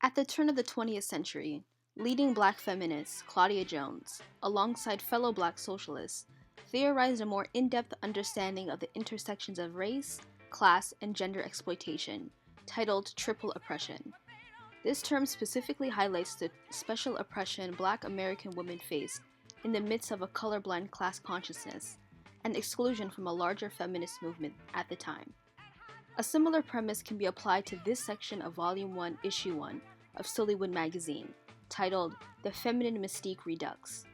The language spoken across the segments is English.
At the turn of the 20th century, leading black feminist Claudia Jones, alongside fellow black socialists, theorized a more in-depth understanding of the intersections of race, class, and gender exploitation, titled Triple Oppression. This term specifically highlights the special oppression black American women faced in the midst of a colorblind class consciousness and exclusion from a larger feminist movement at the time. A similar premise can be applied to this section of Volume 1, Issue 1 of SVLLYwood magazine, titled The Feminine Mystique Redux.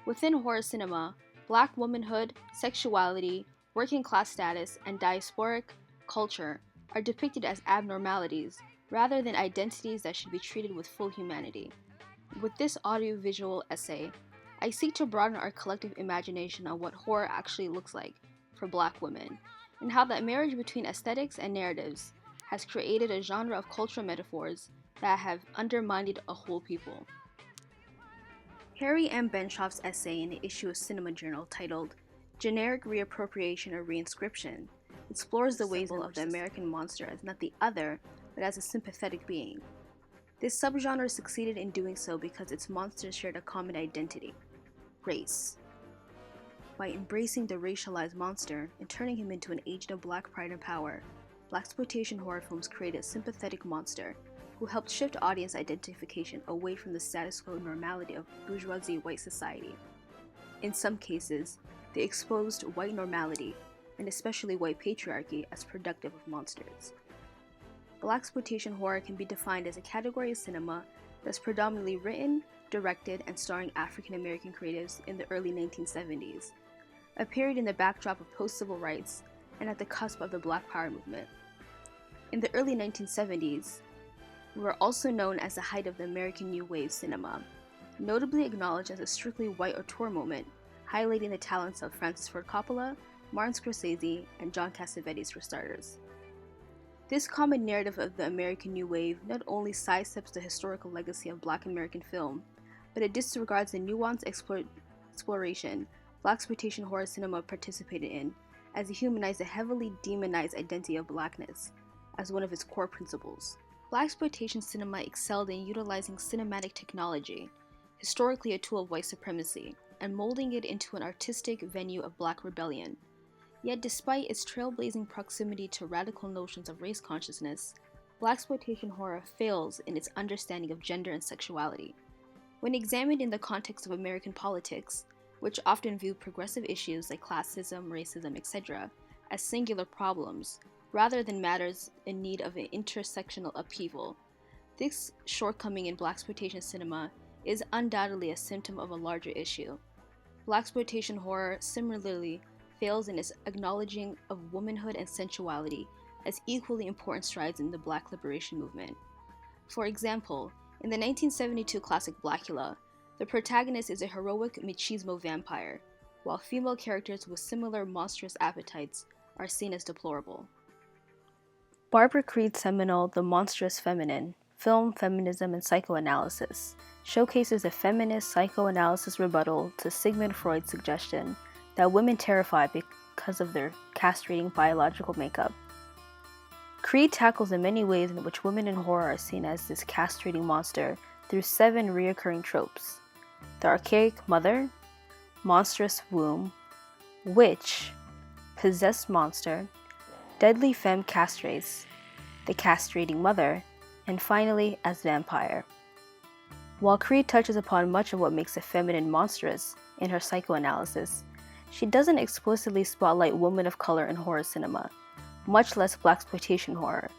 Within horror cinema, black womanhood, sexuality, working class status, and diasporic culture are depicted as abnormalities rather than identities that should be treated with full humanity. With this audiovisual essay, I seek to broaden our collective imagination on what horror actually looks like for black women, and how that marriage between aesthetics and narratives has created a genre of cultural metaphors that have undermined a whole people. Harry M. Benshoff's essay in an issue of Cinema Journal titled Generic Reappropriation or Reinscription explores the ways of the American monster as not the other, but as a sympathetic being. This subgenre succeeded in doing so because its monsters shared a common identity: race. By embracing the racialized monster and turning him into an agent of black pride and power, Blaxploitation horror films created a sympathetic monster who helped shift audience identification away from the status quo normality of bourgeoisie white society. In some cases, they exposed white normality, and especially white patriarchy, as productive of monsters. Blaxploitation horror can be defined as a category of cinema that's predominantly written, directed, and starring African American creatives in the early 1970s, a period in the backdrop of post-civil rights and at the cusp of the Black Power movement. In the early 1970s, were also known as the height of the American New Wave cinema, notably acknowledged as a strictly white auteur moment, highlighting the talents of Francis Ford Coppola, Martin Scorsese, and John Cassavetes for starters. This common narrative of the American New Wave not only sidesteps the historical legacy of Black American film, but it disregards the nuanced exploration Blaxploitation horror cinema participated in, as it humanized the heavily demonized identity of Blackness as one of its core principles. Blaxploitation cinema excelled in utilizing cinematic technology, historically a tool of white supremacy, and molding it into an artistic venue of Black rebellion. Yet despite its trailblazing proximity to radical notions of race consciousness, Blaxploitation horror fails in its understanding of gender and sexuality. When examined in the context of American politics, which often view progressive issues like classism, racism, etc., as singular problems, rather than matters in need of an intersectional upheaval, this shortcoming in Blaxploitation cinema is undoubtedly a symptom of a larger issue. Blaxploitation horror similarly fails in its acknowledging of womanhood and sensuality as equally important strides in the Black liberation movement. For example, in the 1972 classic Blackula, the protagonist is a heroic machismo vampire, while female characters with similar monstrous appetites are seen as deplorable. Barbara Creed's seminal The Monstrous-Feminine, Film, Feminism, and Psychoanalysis showcases a feminist psychoanalysis rebuttal to Sigmund Freud's suggestion that women terrify because of their castrating biological makeup. Creed tackles the many ways in which women in horror are seen as this castrating monster through 7 recurring tropes: the archaic mother, monstrous womb, witch, possessed monster, deadly femme castrace, the castrating mother, and finally as vampire. While Creed touches upon much of what makes a feminine monstrous in her psychoanalysis, she doesn't explicitly spotlight women of color in horror cinema, much less Blaxploitation horror.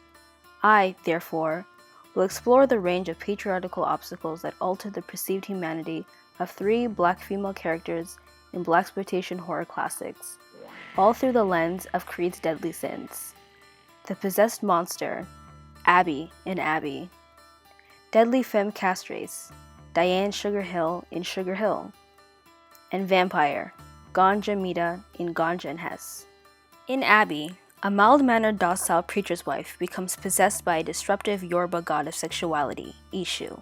I, therefore, will explore the range of patriarchal obstacles that alter the perceived humanity of 3 Black female characters in Blaxploitation horror classics, all through the lens of Creed's deadly sins: the possessed monster, Abby in Abby; deadly femme castrace, Diane Sugar Hill in Sugar Hill; and vampire, Ganja Mita in Ganja and Hess. In Abby, a mild-mannered, docile preacher's wife becomes possessed by a disruptive Yoruba god of sexuality, Ishu.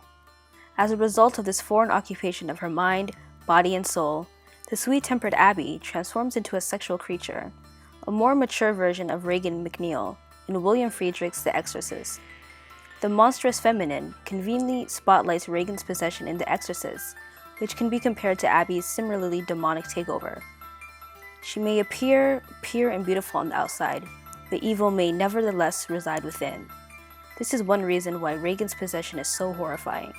As a result of this foreign occupation of her mind, body, and soul, the sweet-tempered Abby transforms into a sexual creature, a more mature version of Regan McNeil in William Friedrich's The Exorcist. The Monstrous-Feminine conveniently spotlights Regan's possession in The Exorcist, which can be compared to Abby's similarly demonic takeover. She may appear pure and beautiful on the outside, but evil may nevertheless reside within. This is one reason why Regan's possession is so horrifying.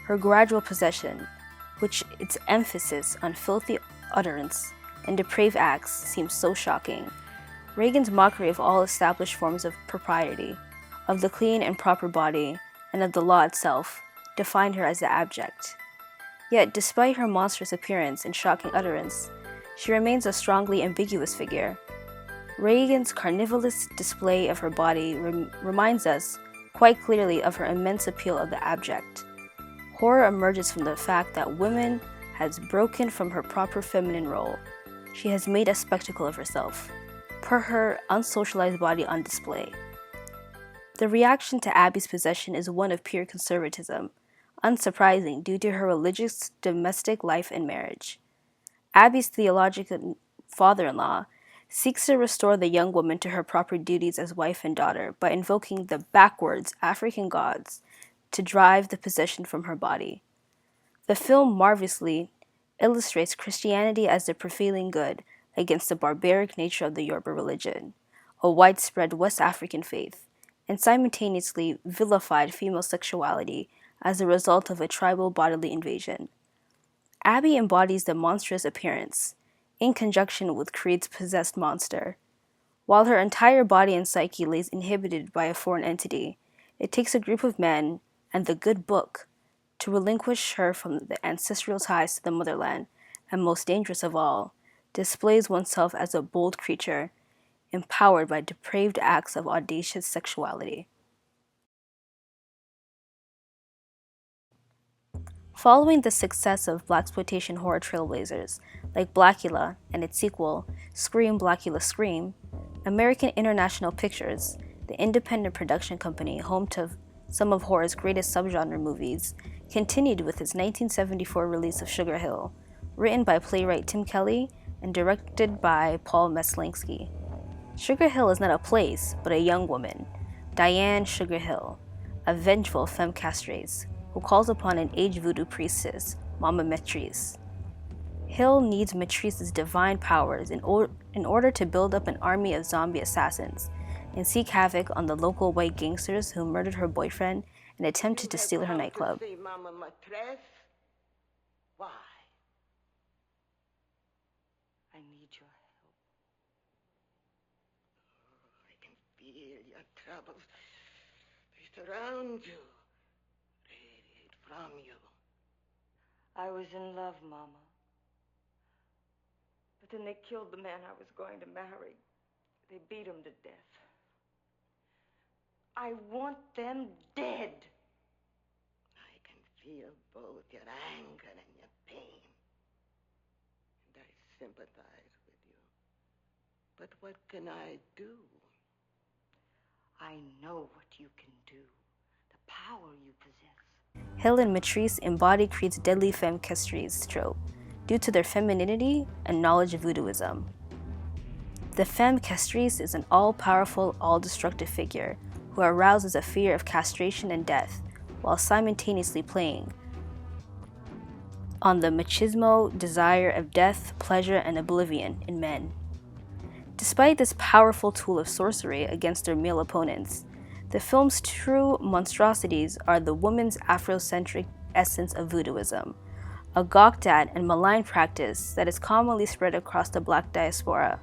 Her gradual possession, which its emphasis on filthy utterance and depraved acts seems so shocking. Regan's mockery of all established forms of propriety, of the clean and proper body, and of the law itself, defined her as the abject. Yet, despite her monstrous appearance and shocking utterance, she remains a strongly ambiguous figure. Regan's carnivorous display of her body reminds us quite clearly of her immense appeal of the abject. Horror emerges from the fact that woman has broken from her proper feminine role. She has made a spectacle of herself, put her unsocialized body on display. The reaction to Abby's possession is one of pure conservatism, unsurprising due to her religious domestic life and marriage. Abby's theological father-in-law seeks to restore the young woman to her proper duties as wife and daughter by invoking the backwards African gods to drive the possession from her body. The film marvelously illustrates Christianity as the prevailing good against the barbaric nature of the Yoruba religion, a widespread West African faith, and simultaneously vilified female sexuality as a result of a tribal bodily invasion. Abby embodies the monstrous appearance, in conjunction with Creed's possessed monster. While her entire body and psyche lays inhibited by a foreign entity, it takes a group of men and the good book to relinquish her from the ancestral ties to the motherland, and most dangerous of all, displays oneself as a bold creature, empowered by depraved acts of audacious sexuality. Following the success of Blaxploitation horror trailblazers like Blackula and its sequel, Scream Blackula Scream, American International Pictures, the independent production company home to some of horror's greatest subgenre movies, continued with its 1974 release of Sugar Hill, written by playwright Tim Kelly and directed by Paul Meslinski. Sugar Hill is not a place, but a young woman, Diane Sugar Hill, a vengeful femme castrace, who calls upon an aged voodoo priestess, Mama Matrice. Hill needs Matrice's divine powers in order to build up an army of zombie assassins and seek havoc on the local white gangsters who murdered her boyfriend and attempted to steal her nightclub. Mama Matrice? Why? I need your help. Oh, I can feel your troubles. They surround you. Radiate from you. I was in love, Mama. But then they killed the man I was going to marry. They beat him to death. I want them dead. I can feel both your anger and your pain. And I sympathize with you. But what can I do? I know what you can do. The power you possess. Hill and Matrice embody Creed's deadly femme castrace trope due to their femininity and knowledge of voodooism. The femme castrace is an all-powerful, all-destructive figure who arouses a fear of castration and death while simultaneously playing on the machismo desire of death, pleasure, and oblivion in men. Despite this powerful tool of sorcery against their male opponents, the film's true monstrosities are the woman's Afrocentric essence of voodooism, a gawked at and maligned practice that is commonly spread across the Black diaspora.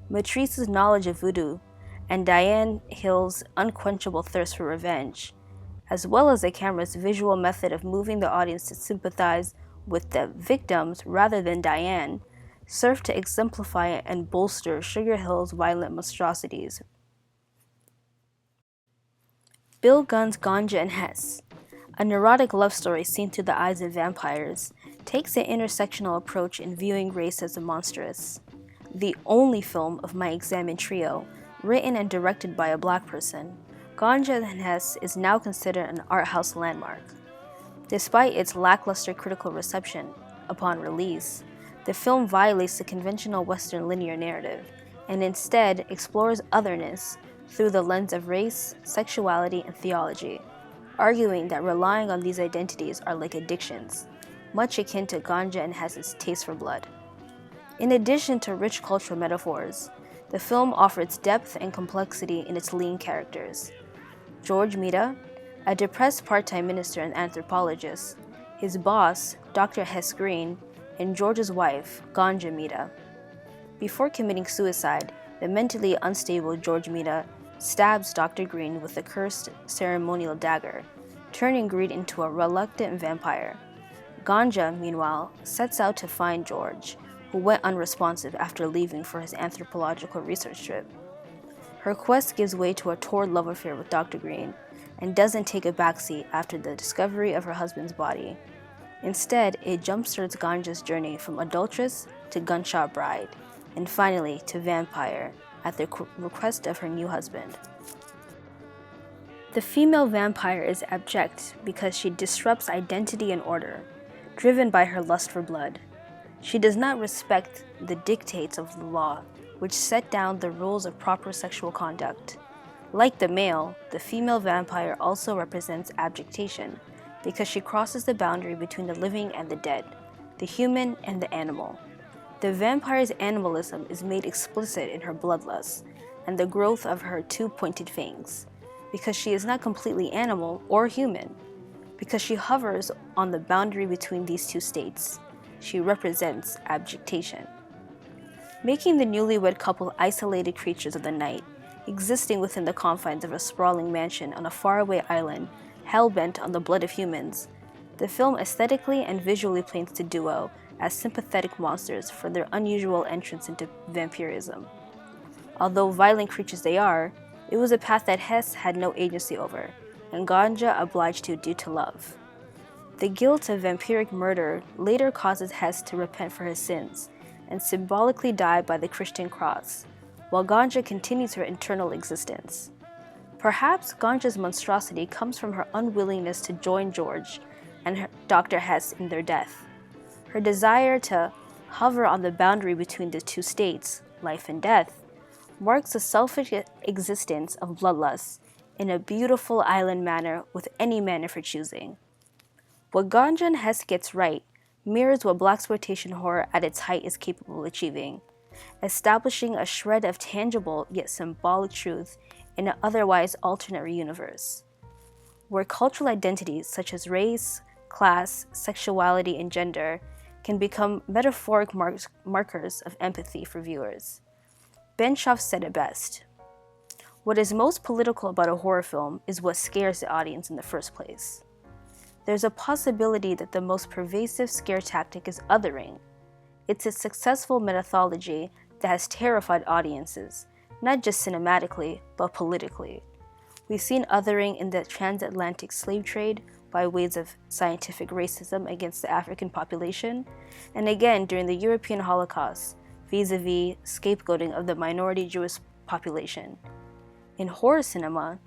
Matrice's knowledge of voodoo and Diane Hill's unquenchable thirst for revenge, as well as the camera's visual method of moving the audience to sympathize with the victims rather than Diane, serve to exemplify and bolster Sugar Hill's violent monstrosities. Bill Gunn's Ganja and Hess, a neurotic love story seen through the eyes of vampires, takes an intersectional approach in viewing race as a monstrous. The only film of my examined trio, written and directed by a Black person, Ganja and Hess is now considered an art house landmark. Despite its lackluster critical reception upon release, the film violates the conventional Western linear narrative and instead explores otherness through the lens of race, sexuality, and theology, arguing that relying on these identities are like addictions, much akin to Ganja and Hess's taste for blood. In addition to rich cultural metaphors, the film offers depth and complexity in its lean characters. George Mita, a depressed part-time minister and anthropologist, his boss, Dr. Hess Green, and George's wife, Ganja Mita. Before committing suicide, the mentally unstable George Mita stabs Dr. Green with a cursed ceremonial dagger, turning Green into a reluctant vampire. Ganja, meanwhile, sets out to find George, who went unresponsive after leaving for his anthropological research trip. Her quest gives way to a torrid love affair with Dr. Green, and doesn't take a backseat after the discovery of her husband's body. Instead, it jumpstarts Ganja's journey from adulteress to gunshot bride, and finally to vampire, at the request of her new husband. The female vampire is abject because she disrupts identity and order, driven by her lust for blood. She does not respect the dictates of the law, which set down the rules of proper sexual conduct. Like the male, the female vampire also represents abjectation, because she crosses the boundary between the living and the dead, the human and the animal. The vampire's animalism is made explicit in her bloodlust and the growth of her two-pointed fangs, because she is not completely animal or human. Because she hovers on the boundary between these two states, she represents abjectation. Making the newlywed couple isolated creatures of the night, existing within the confines of a sprawling mansion on a faraway island, hell-bent on the blood of humans, the film aesthetically and visually paints the duo as sympathetic monsters for their unusual entrance into vampirism. Although violent creatures they are, it was a path that Hess had no agency over, and Ganja obliged to due to love. The guilt of vampiric murder later causes Hess to repent for his sins and symbolically die by the Christian cross, while Ganja continues her internal existence. Perhaps Ganja's monstrosity comes from her unwillingness to join George and Dr. Hess in their death. Her desire to hover on the boundary between the two states, life and death, marks the selfish existence of bloodlust in a beautiful island manner with any man of her choosing. What Ganja and Hess gets right mirrors what Blaxploitation horror at its height is capable of achieving, establishing a shred of tangible yet symbolic truth in an otherwise alternate universe, where cultural identities such as race, class, sexuality, and gender can become metaphoric markers of empathy for viewers. Benshoff said it best: "What is most political about a horror film is what scares the audience in the first place." There's a possibility that the most pervasive scare tactic is othering. It's a successful methodology that has terrified audiences, not just cinematically, but politically. We've seen othering in the transatlantic slave trade by ways of scientific racism against the African population, and again during the European Holocaust, vis-a-vis scapegoating of the minority Jewish population. In horror cinema,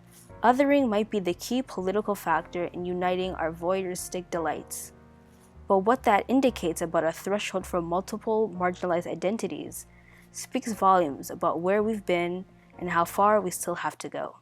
othering might be the key political factor in uniting our voyeuristic delights. But what that indicates about a threshold for multiple marginalized identities speaks volumes about where we've been and how far we still have to go.